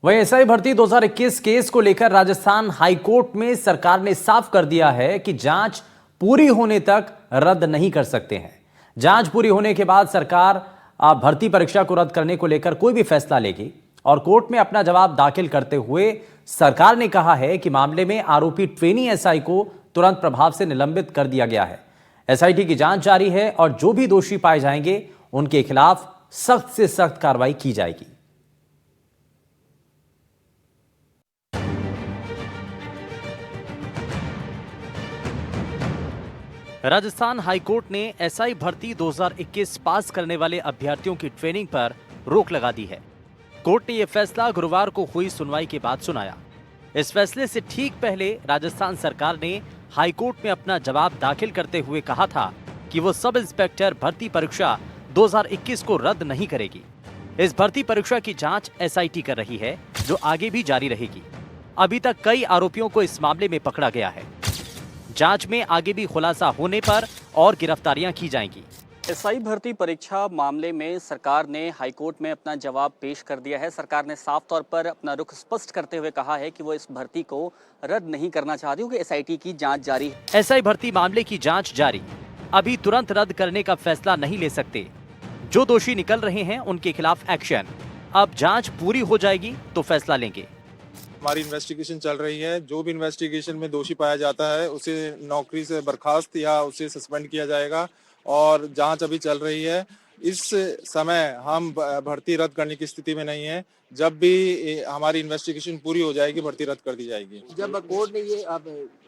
वहीं एसआई भर्ती 2021 केस को लेकर राजस्थान हाईकोर्ट में सरकार ने साफ कर दिया है कि जांच पूरी होने तक रद्द नहीं कर सकते हैं। जांच पूरी होने के बाद सरकार भर्ती परीक्षा को रद्द करने को लेकर कोई भी फैसला लेगी और कोर्ट में अपना जवाब दाखिल करते हुए सरकार ने कहा है कि मामले में आरोपी ट्रेनी एसआई को तुरंत प्रभाव से निलंबित कर दिया गया है। एसआईटी की जांच जारी है और जो भी दोषी पाए जाएंगे उनके खिलाफ सख्त से सख्त कार्रवाई की जाएगी। राजस्थान हाईकोर्ट ने एसआई भर्ती 2021 पास करने वाले अभ्यर्थियों की ट्रेनिंग पर रोक लगा दी है। कोर्ट ने यह फैसला गुरुवार को हुई सुनवाई के बाद सुनाया। इस फैसले से ठीक पहले राजस्थान सरकार ने हाईकोर्ट में अपना जवाब दाखिल करते हुए कहा था कि वो सब इंस्पेक्टर भर्ती परीक्षा 2021 को रद्द नहीं करेगी। इस भर्ती परीक्षा की जांच एसआईटी कर रही है, जो आगे भी जारी रहेगी। अभी तक कई आरोपियों को इस मामले में पकड़ा गया है। जांच में आगे भी खुलासा होने पर और गिरफ्तारियां की जाएंगी। एसआई भर्ती परीक्षा मामले में सरकार ने हाईकोर्ट में अपना जवाब पेश कर दिया है। सरकार ने साफ तौर पर अपना रुख स्पष्ट करते हुए कहा है कि वो इस भर्ती को रद्द नहीं करना चाहती, क्योंकि एसआईटी की जांच जारी है। एसआई भर्ती मामले की जांच जारी, अभी तुरंत रद्द करने का फैसला नहीं ले सकते। जो दोषी निकल रहे हैं उनके खिलाफ एक्शन। अब जांच पूरी हो जाएगी तो फैसला लेंगे। हमारी इन्वेस्टिगेशन चल रही है। जो भी इन्वेस्टिगेशन में दोषी पाया जाता है उसे नौकरी से बर्खास्त या उसे सस्पेंड किया जाएगा और जांच अभी चल रही है। इस समय हम भर्ती रद्द करने की स्थिति में नहीं है। जब भी हमारी इन्वेस्टिगेशन पूरी हो जाएगी भर्ती रद्द कर दी जाएगी। जब कोर्ट ने ये अब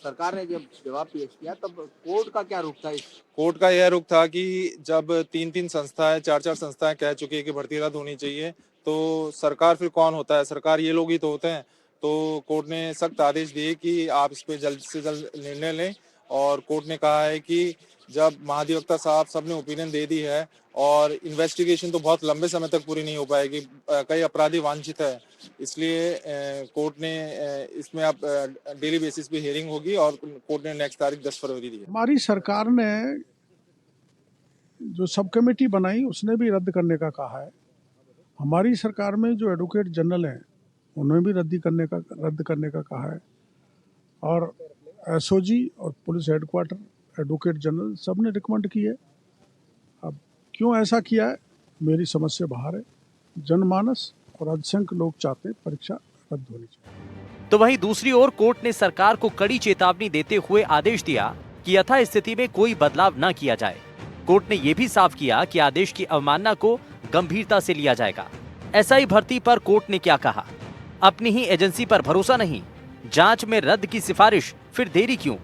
सरकार ने जब जवाब पेश किया तब कोर्ट का क्या रुख था? कोर्ट का यह रुख था कि जब 3-3 संस्थाएं 4-4 संस्थाएं कह चुकी है कि भर्ती रद्द होनी चाहिए, तो सरकार फिर कौन होता है? सरकार ये लोग ही तो होते हैं। तो कोर्ट ने सख्त आदेश दिए कि आप इस पे जल्द से जल्द निर्णय लें और कोर्ट ने कहा है कि जब महाधिवक्ता साहब सबने ओपिनियन दे दी है और इन्वेस्टिगेशन तो बहुत लंबे समय तक पूरी नहीं हो पाएगी, कई अपराधी वांछित है, इसलिए कोर्ट ने इसमें अब डेली बेसिस पे हियरिंग होगी और कोर्ट ने नेक्स्ट तारीख 10 फरवरी दी है। हमारी सरकार ने जो सब कमेटी बनाई उसने भी रद्द करने का कहा है। हमारी सरकार में जो एडवोकेट जनरल हैं उन्होंने भी रद्द करने का कहा है और एसओजी और पुलिस हेडक्वार्टर, एडवोकेट जनरल सब ने रिकमेंड की है। अब क्यों ऐसा किया है मेरी समझ से बाहर है। जनमानस और अल्पसंख्यक लोग चाहते परीक्षा रद्द होनी चाहिए। तो वहीं दूसरी ओर कोर्ट ने सरकार को कड़ी चेतावनी देते हुए आदेश दिया कि यथास्थिति में कोई बदलाव न किया जाए। कोर्ट ने यह भी साफ किया कि आदेश की अवमानना को गंभीरता से लिया जाएगा। एसआई भर्ती पर कोर्ट ने क्या कहा? अपनी ही एजेंसी पर भरोसा नहीं, जांच में रद्द की सिफारिश, फिर देरी क्यों?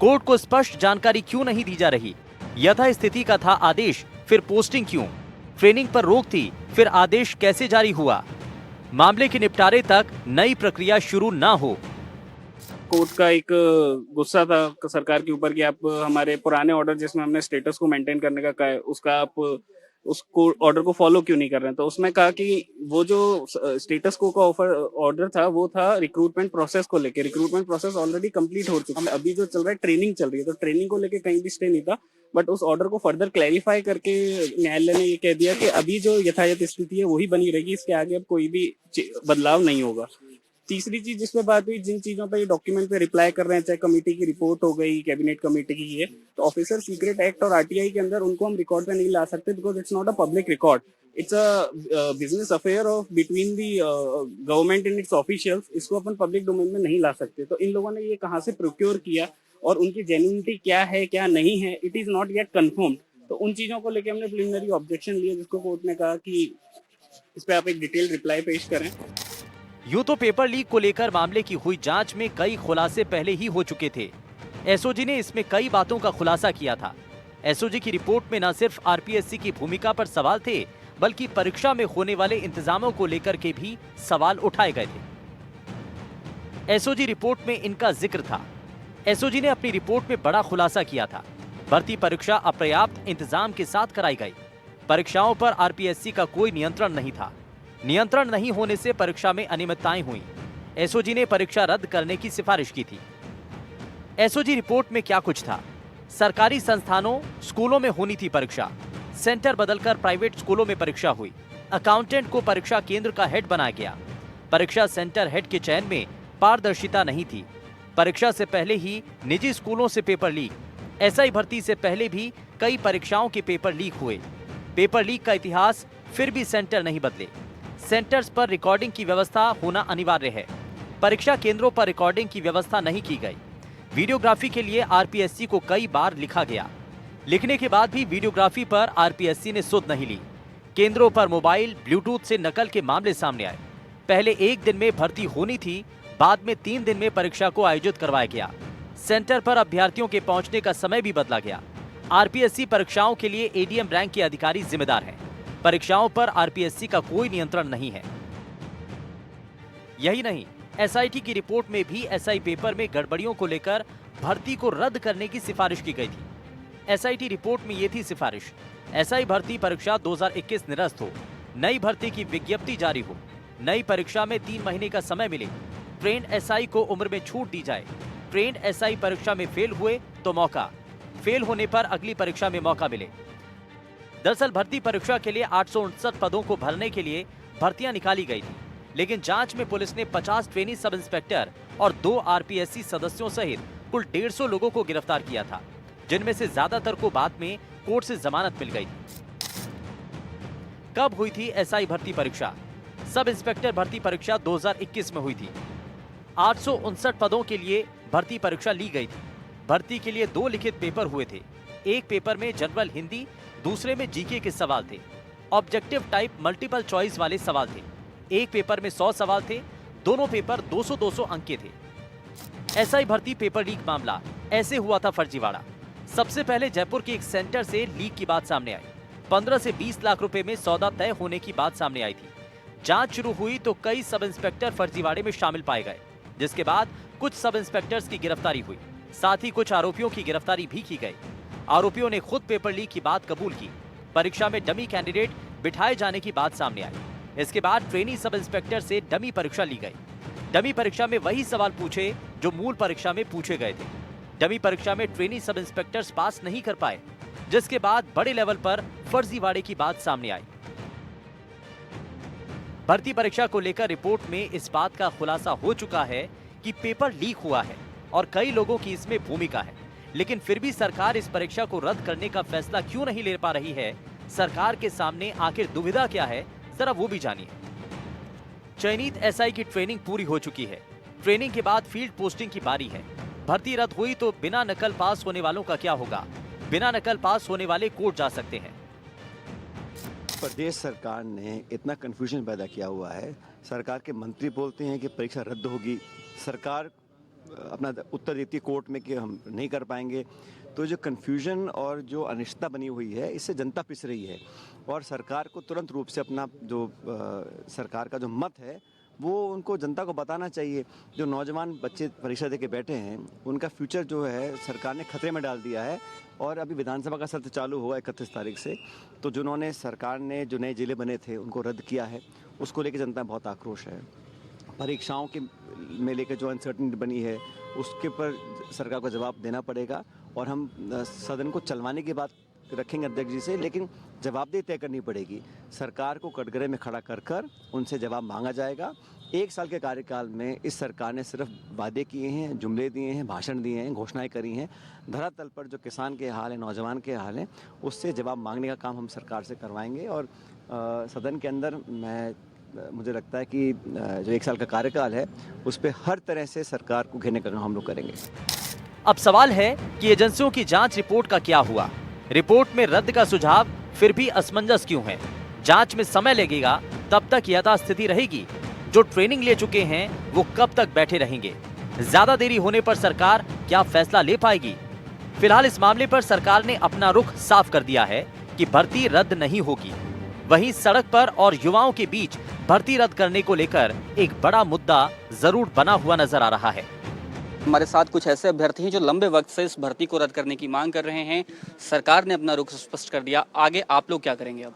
कोर्ट को स्पष्ट जानकारी क्यों नहीं दी जा रही? यथास्थिति का था आदेश, फिर पोस्टिंग क्यों? ट्रेनिंग पर रोक थी, फिर आदेश कैसे जारी हुआ? मामले के निपटारे तक नई प्रक्रिया शुरू ना हो। कोर्ट का एक गुस्सा था सरकार के ऊपर कि आप हमारे पुराने ऑर्डर जिसमें हमने स्टेटस को मेंटेन करने का कहा है उसका आप उसको ऑर्डर को फॉलो क्यों नहीं कर रहे हैं। तो उसमें कहा कि वो जो स्टेटस को का ऑर्डर था वो था रिक्रूटमेंट प्रोसेस को लेके। रिक्रूटमेंट प्रोसेस ऑलरेडी कंप्लीट हो चुका है। अभी जो चल रहा है ट्रेनिंग चल रही है, तो ट्रेनिंग को लेके कहीं भी स्टे नहीं था, बट उस ऑर्डर को फर्दर क्लैरिफाई करके न्यायालय ने ये कह दिया कि अभी जो यथायथ स्थिति है वही बनी रहेगी, इसके आगे अब कोई भी बदलाव नहीं होगा। तीसरी चीज जिसपे बात हुई, जिन चीजों पे ये डॉक्यूमेंट पे रिप्लाई कर रहे हैं, चाहे कमेटी की रिपोर्ट हो गई, कैबिनेट कमेटी की है, तो ऑफिसर सीक्रेट एक्ट और आरटीआई के अंदर उनको हम रिकॉर्ड पे नहीं ला सकते, because it's not a public record, it's a business affair of between the government and it's officials. इसको अपन पब्लिक डोमेन में नहीं ला सकते। तो इन लोगों ने ये कहाँ से प्रोक्योर किया और उनकी जेन्युइनिटी क्या है क्या नहीं है, it is not yet confirm. तो उन चीजों को लेकर हमने प्रिलिमिनरी ऑब्जेक्शन लिया, जिसको कोर्ट ने कहा कि इस पे आप एक डिटेल रिप्लाई पेश करें। यूं तो पेपर लीक को लेकर मामले की हुई जांच में कई खुलासे पहले ही हो चुके थे। एसओजी ने इसमें कई बातों का खुलासा किया था। एसओजी की रिपोर्ट में न सिर्फ आरपीएससी की भूमिका पर सवाल थे, बल्कि परीक्षा में होने वाले इंतजामों को लेकर के भी सवाल उठाए गए थे। एसओजी रिपोर्ट में इनका जिक्र था। एसओजी ने अपनी रिपोर्ट में बड़ा खुलासा किया था। भर्ती परीक्षा अपर्याप्त इंतजाम के साथ कराई गई। परीक्षाओं पर आरपीएससी का कोई नियंत्रण नहीं था। नियंत्रण नहीं होने से परीक्षा में अनियमितताएं हुई। एसओजी ने परीक्षा रद्द करने की सिफारिश की थी। एसओजी रिपोर्ट में क्या कुछ था? सरकारी संस्थानों, स्कूलों में होनी थी परीक्षा, सेंटर बदलकर प्राइवेट स्कूलों में परीक्षा हुई। अकाउंटेंट को परीक्षा केंद्र का हेड बनाया गया। परीक्षा सेंटर हेड के चयन में पारदर्शिता नहीं थी। परीक्षा से पहले ही निजी स्कूलों से पेपर लीक। एसआई भर्ती से पहले भी कई परीक्षाओं के पेपर लीक हुए। पेपर लीक का इतिहास, फिर भी सेंटर नहीं बदले। सेंटर्स पर रिकॉर्डिंग की व्यवस्था होना अनिवार्य है। परीक्षा केंद्रों पर रिकॉर्डिंग की व्यवस्था नहीं की गई। वीडियोग्राफी के लिए आरपीएससी को कई बार लिखा गया। लिखने के बाद भी वीडियोग्राफी पर आरपीएससी ने सुध नहीं ली। केंद्रों पर मोबाइल, ब्लूटूथ से नकल के मामले सामने आए। पहले 1 दिन में भर्ती होनी थी, बाद में 3 दिन में परीक्षा को आयोजित करवाया गया। सेंटर पर अभ्यर्थियों के पहुंचने का समय भी बदला गया। आरपीएससी परीक्षाओं के लिए एडीएम रैंक के अधिकारी जिम्मेदार हैं। परीक्षाओं पर आरपीएससी का कोई नियंत्रण नहीं है। यही नहीं, एसआईटी की रिपोर्ट में भी एसआई पेपर में गड़बड़ियों को लेकर भर्ती को रद्द करने की सिफारिश की गई थी। एसआईटी रिपोर्ट में ये थी सिफारिश, एसआई भर्ती परीक्षा 2021 निरस्त हो, नई भर्ती की विज्ञप्ति जारी हो, नई परीक्षा में 3 महीने का समय मिले, ट्रेंड एसआई को उम्र में छूट दी जाए, ट्रेंड एसआई परीक्षा में फेल हुए तो मौका, फेल होने पर अगली परीक्षा में मौका मिले। दरअसल भर्ती परीक्षा के लिए 859 पदों को भरने के लिए भर्तियां निकाली गई थी, लेकिन जांच में पुलिस ने 50 ट्रेनी सब इंस्पेक्टर और 2 आरपीएससी सदस्यों सहित कुल 150 लोगों को गिरफ्तार किया था, जिनमें से ज्यादातर को बाद में कोर्ट से जमानत मिल गई थी। कब हुई थी एसआई भर्ती परीक्षा? सब इंस्पेक्टर भर्ती परीक्षा 2021 में हुई थी। 859 पदों के लिए भर्ती परीक्षा ली गई थी। भर्ती के लिए 2 लिखित पेपर हुए थे। एक पेपर में जनरल हिंदी, दूसरे में जीके के सवाल थे। ऑब्जेक्टिव टाइप मल्टीपल चॉइस वाले सवाल थे। एक पेपर में 100 सवाल थे। दोनों पेपर 200-200 अंक के थे। एसआई भर्ती पेपर लीक मामला ऐसे हुआ था फर्जीवाड़ा। सबसे पहले जयपुर के एक सेंटर से लीक की बात सामने आई। 15 से 20 लाख रुपए में सौदा तय होने की बात सामने आई थी। जांच शुरू हुई तो कई सब इंस्पेक्टर फर्जीवाड़े में शामिल पाए गए, जिसके बाद कुछ सब इंस्पेक्टर्स की गिरफ्तारी हुई। साथ ही कुछ आरोपियों की गिरफ्तारी भी की गई। आरोपियों ने खुद पेपर लीक की बात कबूल की। परीक्षा में डमी कैंडिडेट बिठाए जाने की बात सामने आई। इसके बाद ट्रेनी सब इंस्पेक्टर से डमी परीक्षा ली गई। डमी परीक्षा में वही सवाल पूछे जो मूल परीक्षा में पूछे गए थे। डमी परीक्षा में ट्रेनी सब इंस्पेक्टर्स पास नहीं कर पाए, जिसके बाद बड़े लेवल पर फर्जीवाड़े की बात सामने आई। भर्ती परीक्षा को लेकर रिपोर्ट में इस बात का खुलासा हो चुका है कि पेपर लीक हुआ है और कई लोगों की इसमें भूमिका है, लेकिन फिर भी सरकार इस परीक्षा को रद्द करने का फैसला क्यों नहीं ले पा रही है? सरकार के सामने आखिर दुविधा क्या है, जरा वो भी जानिए। चयनित एसआई की ट्रेनिंग पूरी हो चुकी है। ट्रेनिंग के बाद फील्ड पोस्टिंग की बारी है। भर्ती रद्द हुई तो बिना नकल पास होने वालों का क्या होगा? बिना नकल पास होने वाले कोर्ट जा सकते हैं। प्रदेश सरकार ने इतना कंफ्यूजन पैदा किया हुआ है। सरकार के मंत्री बोलते हैं कि परीक्षा रद्द होगी, सरकार अपना उत्तर देती है कोर्ट में कि हम नहीं कर पाएंगे। तो जो कंफ्यूजन और जो अनिश्चितता बनी हुई है, इससे जनता पिस रही है और सरकार को तुरंत रूप से अपना जो सरकार का जो मत है वो उनको जनता को बताना चाहिए। जो नौजवान बच्चे परीक्षा दे के बैठे हैं उनका फ्यूचर जो है सरकार ने खतरे में डाल दिया है। और अभी विधानसभा का सत्र चालू हुआ 31 तारीख से, तो जिन्होंने सरकार ने जो नए जिले बने थे उनको रद्द किया है, उसको लेकर जनता में बहुत आक्रोश है। परीक्षाओं के में लेकर जो अनसर्टेनिटी बनी है उसके पर सरकार को जवाब देना पड़ेगा और हम सदन को चलवाने की बात रखेंगे अध्यक्ष जी से, लेकिन जवाबदेही तय करनी पड़ेगी। सरकार को कटघरे में खड़ा कर कर उनसे जवाब मांगा जाएगा। 1 साल के कार्यकाल में इस सरकार ने सिर्फ वादे किए हैं, जुमले दिए हैं, भाषण दिए हैं, घोषणाएं करी हैं। धरातल पर जो किसान के हाल है, नौजवान के हाल हैं, उससे जवाब मांगने का काम हम सरकार से करवाएंगे। और सदन के अंदर मुझे लगता है कि जो 1 साल का कार्यकाल है उस पर हर तरह से सरकार को घेरने का काम हम लोग करेंगे। अब सवाल है कि एजेंसियों की जांच रिपोर्ट का क्या हुआ? रिपोर्ट में रद्द का सुझाव फिर भी असमंजस क्यों है? जांच में समय लगेगा, तब तक यथास्थिति रहेगी। जो ट्रेनिंग ले चुके हैं वो कब तक बैठे रहेंगे? ज्यादा देरी होने पर सरकार क्या फैसला ले पाएगी? फिलहाल इस मामले पर सरकार ने अपना रुख साफ कर दिया है कि भर्ती रद्द नहीं होगी। वहीं सड़क पर और युवाओं के बीच भर्ती रद्द करने को लेकर एक बड़ा मुद्दा जरूर बना हुआ नजर आ रहा है। हमारे साथ कुछ ऐसे अभ्यर्थी हैं जो लंबे वक्त से इस भर्ती को रद्द करने की मांग कर रहे हैं। सरकार ने अपना रुख स्पष्ट कर दिया, आगे आप लोग क्या करेंगे? अब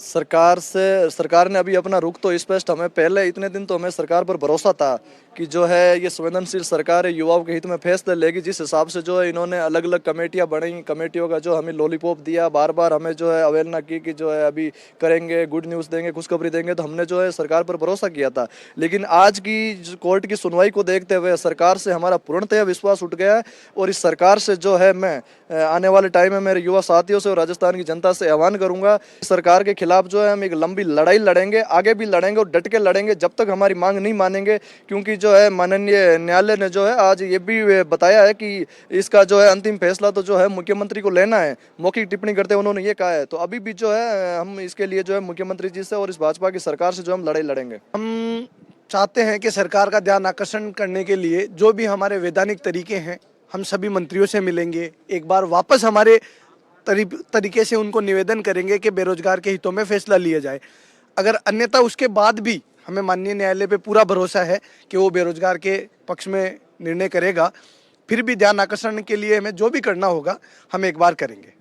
सरकार ने अभी अपना रुख तो स्पष्ट, हमें पहले इतने दिन तो हमें सरकार पर भरोसा था कि जो है ये संवेदनशील सरकार है, युवाओं के हित में फैसले लेगी। जिस हिसाब से जो है इन्होंने अलग अलग कमेटियां बनाई, कमेटियों का जो हमें लॉलीपॉप दिया, बार बार हमें जो है अवहेलना की कि जो है अभी करेंगे, गुड न्यूज़ देंगे, खुशखबरी देंगे, तो हमने जो है सरकार पर भरोसा किया था। लेकिन आज की कोर्ट की सुनवाई को देखते हुए सरकार से हमारा पूर्णतः विश्वास उठ गया है। और इस सरकार से जो है मैं आने वाले टाइम में मेरे युवा साथियों से और राजस्थान की जनता से आह्वान करूंगा, सरकार के खिलाफ जो है हम एक लंबी लड़ाई लड़ेंगे, आगे भी लड़ेंगे और डट के लड़ेंगे जब तक हमारी मांग नहीं मानेंगे। क्योंकि जो है माननीय न्यायालय ने जो है आज ये भी बताया है कि इसका जो है अंतिम फैसला तो जो है मुख्यमंत्री को लेना है। मौखिक टिप्पणी करते हुए उन्होंने ये कहा है। तो अभी भी जो है हम इसके लिए जो है मुख्यमंत्री जी से और इस भाजपा की सरकार से जो हम लड़ाई लड़ेंगे। हम चाहते हैं कि सरकार का ध्यान आकर्षण करने के लिए जो भी हमारे वैधानिक तरीके हैं, हम सभी मंत्रियों से मिलेंगे, एक बार वापस हमारे तरीके से उनको निवेदन करेंगे कि बेरोजगार के हितों में फैसला लिया जाए। अगर अन्यथा उसके बाद भी हमें माननीय न्यायालय पे पूरा भरोसा है कि वो बेरोजगार के पक्ष में निर्णय करेगा, फिर भी ध्यान आकर्षण के लिए हमें जो भी करना होगा हम एक बार करेंगे।